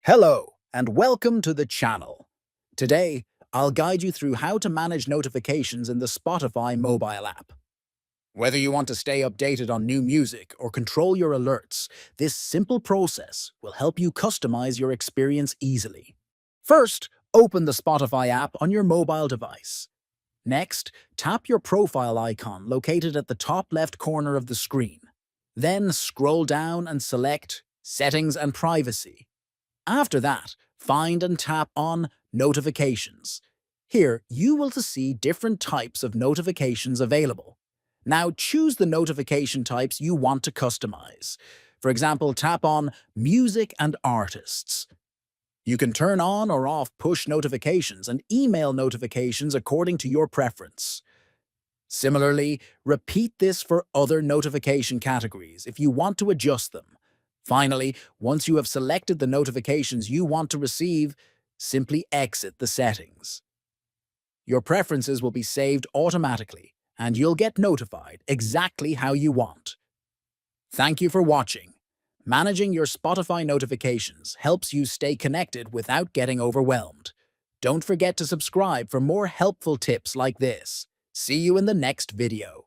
Hello, and welcome to the channel. Today, I'll guide you through how to manage notifications in the Spotify mobile app. Whether you want to stay updated on new music or control your alerts, this simple process will help you customize your experience easily. First, open the Spotify app on your mobile device. Next, tap your profile icon located at the top left corner of the screen. Then scroll down and select Settings and Privacy. After that, find and tap on Notifications. Here, you will see different types of notifications available. Now choose the notification types you want to customize. For example, tap on Music and Artists. You can turn on or off push notifications and email notifications according to your preference. Similarly, repeat this for other notification categories if you want to adjust them. Finally, once you have selected the notifications you want to receive, simply exit the settings. Your preferences will be saved automatically, and you'll get notified exactly how you want. Thank you for watching. Managing your Spotify notifications helps you stay connected without getting overwhelmed. Don't forget to subscribe for more helpful tips like this. See you in the next video.